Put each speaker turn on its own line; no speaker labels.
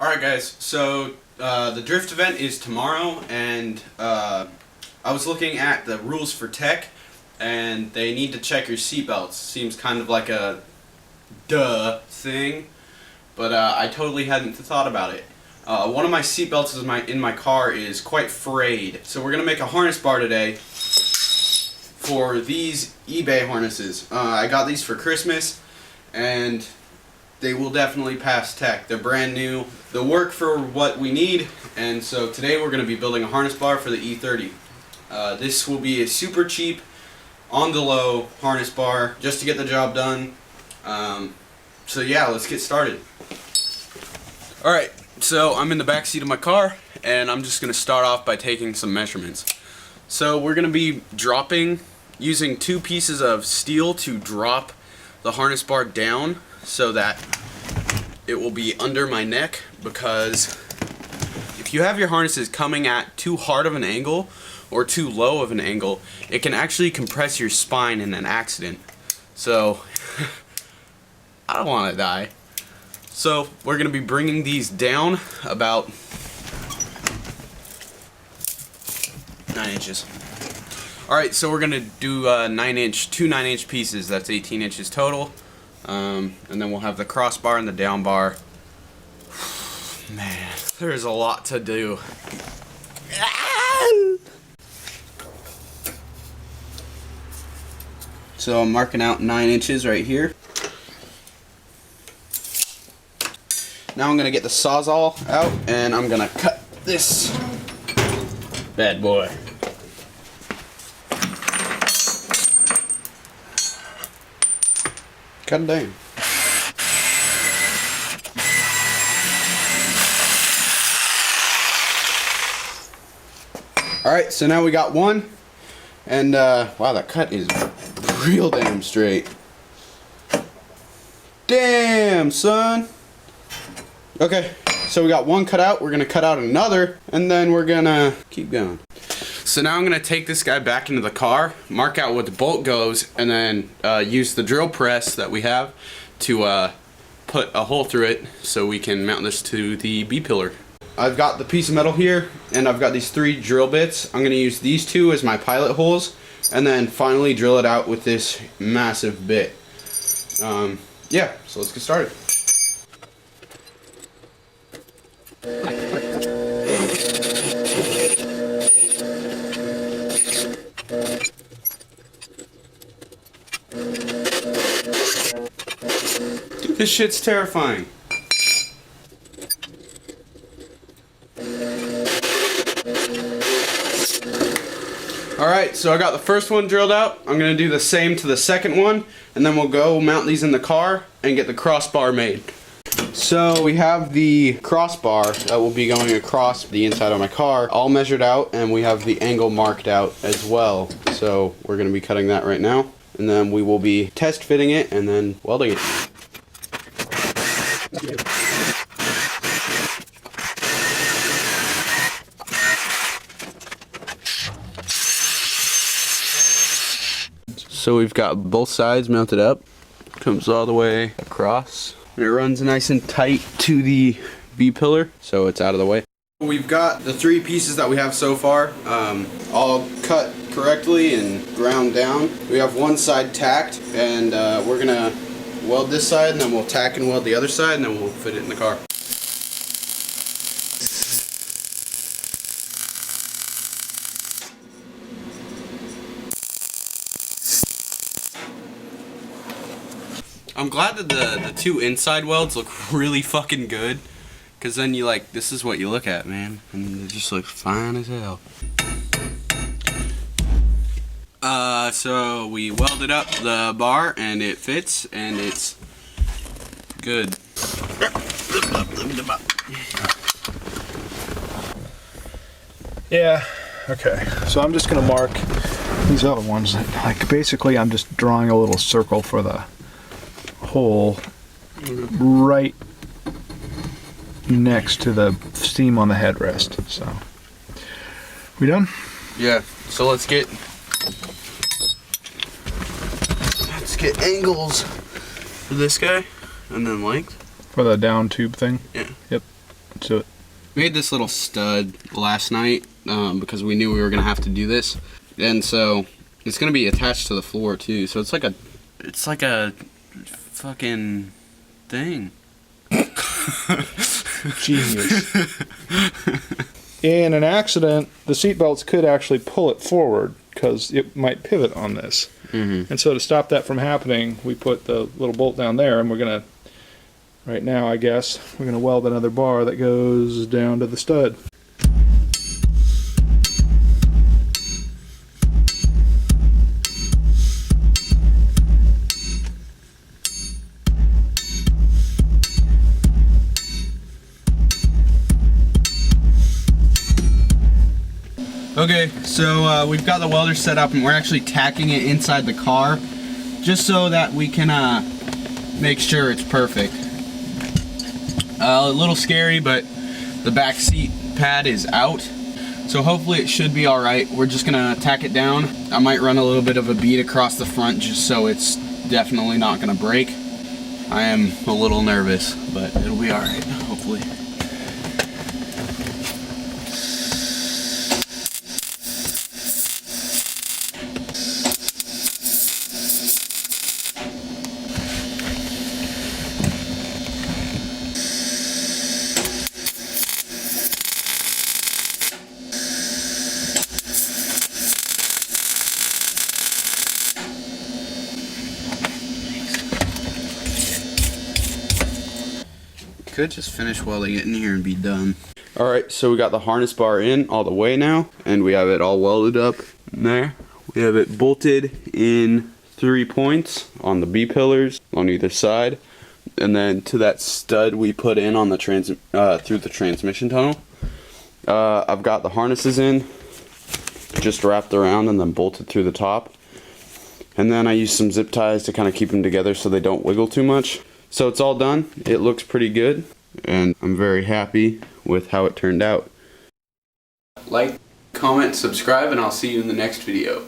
Alright guys, so the drift event is tomorrow, and I was looking at the rules for tech, and they need to check your seatbelts. Seems kind of like a duh thing, but I totally hadn't thought about it. One of my seatbelts in my car is quite frayed, so we're going to make a harness bar today for these eBay harnesses. I got these for Christmas, and they will definitely pass tech. They're brand new. They'll work for what we need, and so today we're going to be building a harness bar for the E30. This will be a super cheap, on the low harness bar just to get the job done. So yeah, let's get started. Alright, so I'm in the back seat of my car, and I'm just going to start off by taking some measurements. So we're going to be using two pieces of steel to drop the harness bar down so that it will be under my neck, because if you have your harnesses coming at too hard of an angle or too low of an angle, it can actually compress your spine in an accident. So I don't want to die. So we're going to be bringing these down about 9 inches. Alright, so we're going to do two 9-inch pieces. That's 18 inches total. And then we'll have the crossbar and the down bar. Man, there's a lot to do. So I'm marking out 9 inches right here. Now I'm going to get the Sawzall out, and I'm going to cut this bad boy. Cut it down. Alright, so now we got one, and wow, that cut is real damn straight. Damn, son! Okay, so we got one cut out, we're gonna cut out another, and then we're gonna keep going. So now I'm gonna take this guy back into the car, mark out where the bolt goes, and then use the drill press that we have to put a hole through it so we can mount this to the B-pillar. I've got the piece of metal here, and I've got these 3 drill bits. I'm gonna use these 2 as my pilot holes, and then finally drill it out with this massive bit. Yeah, so let's get started. Dude, this shit's terrifying. Alright, so I got the first one drilled out. I'm going to do the same to the second one, and then we'll go mount these in the car and get the crossbar made. So we have the crossbar that will be going across the inside of my car all measured out, and we have the angle marked out as well. So we're going to be cutting that right now, and then we will be test fitting it and then welding it. So we've got both sides mounted up, comes all the way across, and it runs nice and tight to the B-pillar, so it's out of the way. We've got the 3 pieces that we have so far, all cut correctly and ground down. We have one side tacked, and we're gonna weld this side, and then we'll tack and weld the other side, and then we'll fit it in the car. I'm glad that the 2 inside welds look really fucking good, because then you this is what you look at, man, and it just looks fine as hell. So we welded up the bar, and it fits, and it's good.
Yeah, okay, so I'm just gonna mark these other ones. Basically I'm just drawing a little circle for the hole right next to the seam on the headrest. So, we done?
Yeah. So let's get angles for this guy, and then length
For the down tube thing?
Yeah.
Yep. So
Made this little stud last night because we knew we were gonna have to do this, and so it's gonna be attached to the floor too. So it's like a fucking thing.
genius. In an accident, the seat belts could actually pull it forward because it might pivot on this.
Mm-hmm.
And so to stop that from happening, we put the little bolt down there, and we're gonna, right now I guess, we're gonna weld another bar that goes down to the stud.
Okay, so we've got the welder set up and we're actually tacking it inside the car just so that we can make sure it's perfect. A little scary, but the back seat pad is out, so hopefully it should be alright. We're just gonna tack it down. I might run a little bit of a bead across the front just so it's definitely not gonna break. I am a little nervous, but it'll be alright, hopefully. Could just finish welding it in here and be done. Alright, so we got the harness bar in all the way now, and we have it all welded up in there. We have it bolted in 3 points on the B-pillars on either side, and then to that stud we put in on the through the transmission tunnel. I've got the harnesses in, just wrapped around and then bolted through the top. And then I use some zip ties to kind of keep them together so they don't wiggle too much. So it's all done. It looks pretty good, and I'm very happy with how it turned out. Like, comment, subscribe, and I'll see you in the next video.